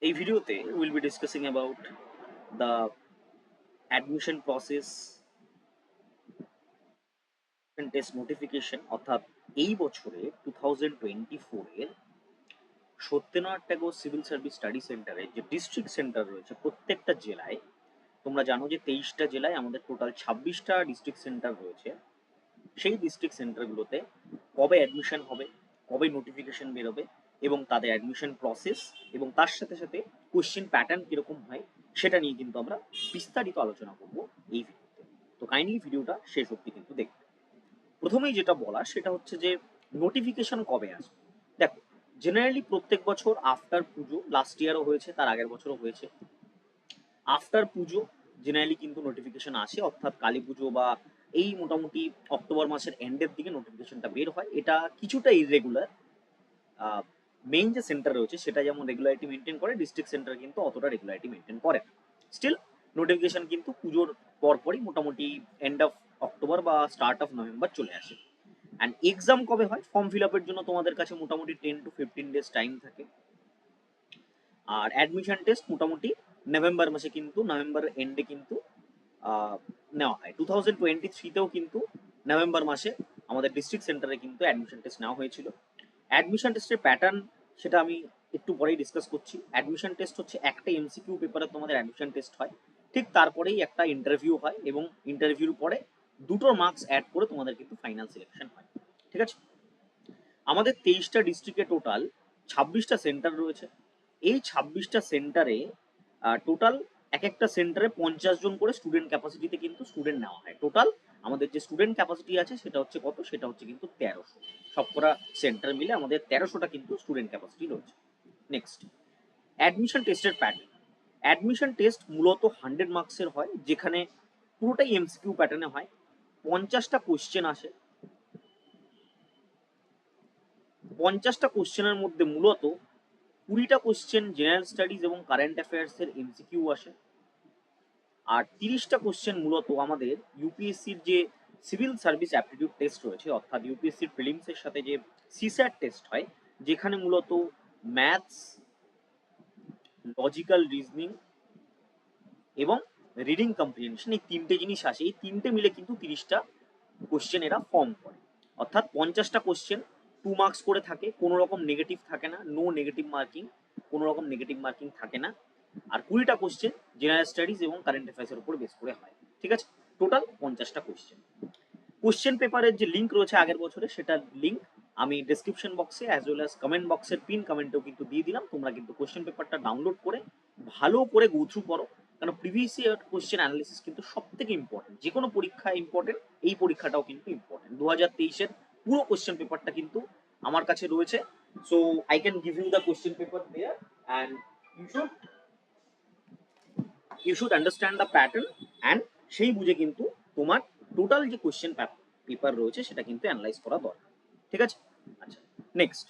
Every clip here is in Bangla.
এই ভিডিওতে we'll be discussing about the admission process and test notification অর্থাৎ এই বছরে 2024 এর Satyendranath Tagore civil service study সেন্টারে যে ডিস্ট্রিক্ট সেন্টার রয়েছে প্রত্যেকটা জেলায়। তোমরা জানো যে 23টা জেলায় আমাদের টোটাল 26টা ডিস্ট্রিক্ট সেন্টার রয়েছে। সেই ডিস্ট্রিক্ট সেন্টারগুলোতে কবে অ্যাডমিশন হবে, কবে নোটিফিকেশন বেরোবে এবং তাদের অ্যাডমিশন প্রসেস এবং তার সাথে সাথে কোশ্চেন প্যাটার্ন কিরকম হয় সেটা নিয়ে কিন্তু আমরা বিস্তারিত আলোচনা করব এই ভিডিওতে। তো কাইন্ডলি ভিডিওটা শেষ অবধি কিন্তু দেখবে। প্রথমেই যেটা বলা সেটা হচ্ছে যে নোটিফিকেশন কবে আসবে। দেখো, জেনারেলি প্রত্যেক বছর আফটার পুজো, লাস্ট ইয়ারও হয়েছে, তার আগের বছরও হয়েছে, আফটার পুজো জেনারেলি কিন্তু নোটিফিকেশন আসে, অর্থাৎ কালী পুজো বা এই মোটামুটি অক্টোবর মাসের এন্ডের দিকে নোটিফিকেশনটা বের হয়। এটা কিছুটা ইররেগুলার। মেইন যে সেন্টার রয়েছে সেটা যেমন রেগুলারিটি মেনটেন করে, ডিস্ট্রিক্ট সেন্টার কিন্তু অতটা রেগুলারিটি মেনটেন করে না। স্টিল নোটিফিকেশন কিন্তু পুজোর পরপরই মোটামুটি এন্ড অফ অক্টোবর বা স্টার্ট অফ নভেম্বর চলে আসে। অ্যান্ড এক্সাম কবে হয়, ফর্ম ফিল আপের জন্য তোমাদের কাছে মোটামুটি 10 to 15 days টাইম থাকে। আর অ্যাডমিশন টেস্ট মোটামুটি নভেম্বর মাসে কিন্তু, নভেম্বর এন্ডে কিন্তু নেওয়া হয়। 2023তেও কিন্তু নভেম্বর মাসে আমাদের ডিস্ট্রিক্ট সেন্টারে কিন্তু অ্যাডমিশন টেস্ট নেওয়া হয়েছিল। অ্যাডমিশন টেস্টের প্যাটার্ন সেটা আমি একটু পরেই ডিসকাস করছি। অ্যাডমিশন টেস্ট হচ্ছে একটা এমসিকিউ পেপারে তোমাদের অ্যাডমিশন টেস্ট হয়, ঠিক তারপরেই একটা ইন্টারভিউ হয় এবং ইন্টারভিউর পরে দুটোর মার্কস অ্যাড করে তোমাদের কিন্তু ফাইনাল সিলেকশন হয়। ঠিক আছে, আমাদের 23টা ডিস্ট্রিক্টে টোটাল 26টা সেন্টার রয়েছে। এই 26টা সেন্টারে টোটাল এক একটা সেন্টারে 50 জন করে স্টুডেন্ট ক্যাপাসিটিতে কিন্তু স্টুডেন্ট নেওয়া হয়। টোটাল আমাদের যে স্টুডেন্ট ক্যাপাসিটি আছে সেটা হচ্ছে কত, সেটা হচ্ছে কিন্তু 1300। সবকটা সেন্টার মিলে আমাদের 1300টা কিন্তু স্টুডেন্ট ক্যাপাসিটি রয়েছে। নেক্সট, অ্যাডমিশন টেস্টের প্যাটার্ন। অ্যাডমিশন টেস্ট মূলত 100 মার্কসের হয়, যেখানে পুরোটাই এমসিকিউ প্যাটার্নে হয়। 50টা কোশ্চেন আসে। 50টা কোশ্চেনের মধ্যে মূলত 20টা কোশ্চেন জেনারেল স্টাডিজ এবং কারেন্ট অ্যাফেয়ার্সের এমসিকিউ আসে। আর 30টা কোশ্চেন মূলত আমাদের ইউপিএসসির যে সিভিল সার্ভিস অ্যাপটিটিউড টেস্ট রয়েছে, অর্থাৎ ইউপিএসসির প্রিলিমসের সাথে যে সিস্যাট টেস্ট হয়, যেখানে মূলত ম্যাথস, লজিক্যাল রিজনিং এবং রিডিং কম্প্রিহেনশন এই তিনটে জিনিস আসে। এই তিনটে মিলে কিন্তু 30টা কোশ্চেন এরা ফর্ম করে। অর্থাৎ 50টা কোশ্চেন 2 মার্কস করে থাকে, কোনো রকম নেগেটিভ থাকে না, নো নেগেটিভ মার্কিং, কোনো রকম নেগেটিভ মার্কিং থাকে না। আর 20টা কোশ্চেন জেনারেল স্টাডিজ এবং কারেন্ট অ্যাফেয়ার্সের উপর বেস করে হয়। ঠিক আছে, টোটাল 50টা কোশ্চেন। কোশ্চেন পেপারের যে লিঙ্ক রয়েছে আগের বছরে, সেটার লিঙ্ক আমি ডেসক্রিপশন বক্সে অ্যাজ ওয়েল অ্যাজ কমেন্ট বক্সের পিন কমেন্টেও কিন্তু দিয়ে দিলাম। তোমরা কিন্তু কোশ্চেন পেপারটা ডাউনলোড করে ভালো করে গো থ্রু করো, কারণ প্রিভিয়াস ইয়ার কোশ্চেন অ্যানালিসিস কিন্তু সব থেকে ইম্পর্টেন্ট। যে কোনো পরীক্ষা ইম্পর্টেন্ট, এই পরীক্ষাটাও কিন্তু ইম্পর্টেন্ট। 2023-এর পুরো কোশ্চেন পেপারটা কিন্তু আমার কাছে রয়েছে। So I can give you the question paper there and you should understand the pattern and সেই বুঝে কিন্তু তোমার টোটাল যে কোশ্চেন পেপার রয়েছে সেটা কিন্তু অ্যানালাইজ করা দরকার। ঠিক আছে, আচ্ছা নেক্সট,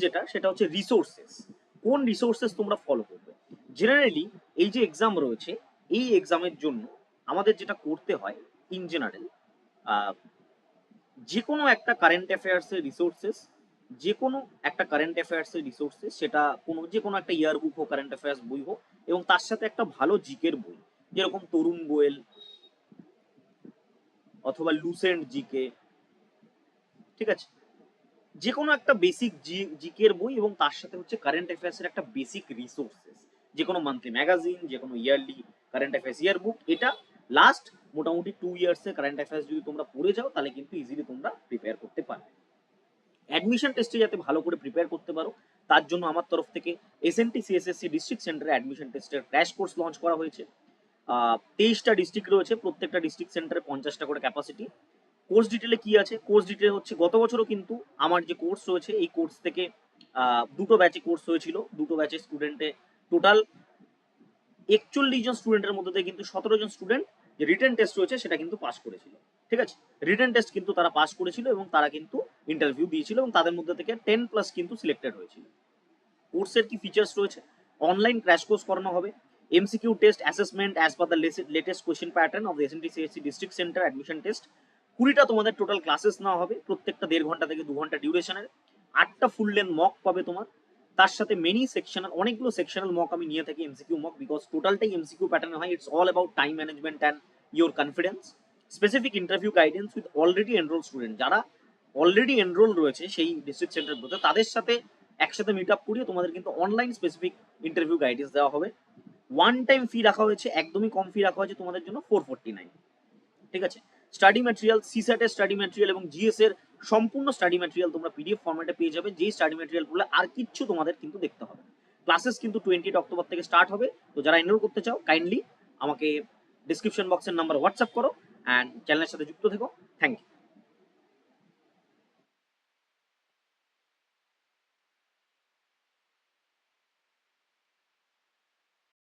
যেটা সেটা হচ্ছে রিসোর্সেস। কোন রিসোর্সেস তোমরা ফলো করবে? জেনারেলি এই যে এক্সাম রয়েছে, এই এক্সামের জন্য আমাদের যেটা করতে হয় ইন জেনারেল, যে কোনো একটা কারেন্ট অ্যাফেয়ার্সের রিসোর্সেস, যে কোনো একটা কারেন্ট অ্যাফেয়ার্সের রিসোর্সেস, সেটা কোনো যে কোনো একটা ইয়ার বুক হোক, কারেন্ট অ্যাফেয়ার্স বই হোক, এবং তার সাথে একটা ভালো জিকের বই, যেরকম তরুণ গোয়েল অথবা লুসেন্ট জিকে। ঠিক আছে, যে কোনো একটা বেসিক জিকের বই এবং তার সাথে হচ্ছে কারেন্ট অ্যাফেয়ার্সের একটা বেসিক রিসোর্সেস, যে কোনো মান্থলি ম্যাগাজিন, যে কোনো ইয়ারলি কারেন্ট অ্যাফেয়ার্স ইয়ার বুক। এটা লাস্ট মোটামুটি 2 ইয়ার্সের কারেন্ট অ্যাফেয়ার্স যদি তোমরা পড়ে যাও, তাহলে কিন্তু ইজিলি তোমরা প্রিপেয়ার করতে পারবে। অ্যাডমিশন টেস্টে যাতে ভালো করে প্রিপেয়ার করতে পারো, তার জন্য আমার তরফ থেকে SNTCSSC ডিস্ট্রিক্ট সেন্টারে অ্যাডমিশন টেস্টের ক্র্যাশ কোর্স লঞ্চ করা হয়েছে। 23টা ডিস্ট্রিক্ট রয়েছে, প্রত্যেকটা ডিস্ট্রিক্ট সেন্টারে 50টা করে ক্যাপাসিটি। কোর্স ডিটেলে কি আছে? কোর্স ডিটেল হচ্ছে গত বছরও কিন্তু আমার যে কোর্স রয়েছে, এই কোর্স থেকে দুটো ব্যাচে কোর্স হয়েছিল, দুটো ব্যাচের স্টুডেন্টে টোটাল 41 জন স্টুডেন্টের মধ্যে থেকে কিন্তু 17 জন স্টুডেন্ট যে রিটেন টেস্ট রয়েছে সেটা কিন্তু পাস করেছিল। ঠিক আছে, রিটেন টেস্ট কিন্তু তারা পাস করেছিল এবং তারা কিন্তু ইন্টারভিউ দিয়েছিল এবং তাদের মধ্যে থেকে 10+ কিন্তু সিলেক্টেড হয়েছিল। কোর্সের কি ফিচার্স রয়েছে? অনলাইন ক্র্যাশ কোর্স করানো হবে, MCQ test assessment as per the latest question pattern of the SNTCSSC district centre admission test. 20টা তোমাদের টোটাল ক্লাসেস নেওয়া হবে, প্রত্যেকটা 1.5 ঘন্টা থেকে 2 ঘন্টা ডিউরেশনের। 8টা ফুল লেন্থ মক পাবে তোমার। তার সাথে মেনি সেকশনাল, অনেকগুলো সেকশনাল মক আমি নিয়ে থাকি, এমসিকিউ মক, বিকজ টোটালটাই এমসিকিউ প্যাটার্ন হয়। It's all about time management and your confidence. Specific interview guidance with already enroll student, যারা অলরেডি এনরোল রয়েছে সেই ডিস্ট্রিক্ট সেন্টারগুলোতে, তাদের সাথে একসাথে মিট আপ করিয়ে তোমাদের কিন্তু অনলাইন স্পেসিফিক ইন্টারভিউ গাইডেন্স দেওয়া হবে। ওয়ান টাইম ফি রাখা হয়েছে, একদমই কম ফি রাখা হয়েছে তোমাদের জন্য, 449। ঠিক আছে। স্টাডি ম্যাটেরিয়াল, সিস্যাট এর স্টাডি ম্যাটেরিয়াল এবং জিএস এর সম্পূর্ণ স্টাডি ম্যাটেরিয়াল তোমরা পিডিএফ ফরম্যাটে পেয়ে যাবে, যেই স্টাডি ম্যাটেরিয়াল পড়লে আর কিচ্ছু তোমাদের কিন্তু দেখতে হবে না। ক্লাসেস কিন্তু 20 অক্টোবর থেকে স্টার্ট হবে। তো যারা এনরোল করতে চাও কাইন্ডলি আমাকে ডিসক্রিপশন বক্সের নাম্বার হোয়াটসঅ্যাপ করো অ্যান্ড চ্যানেলের সাথে যুক্ত থেকো। Thank you.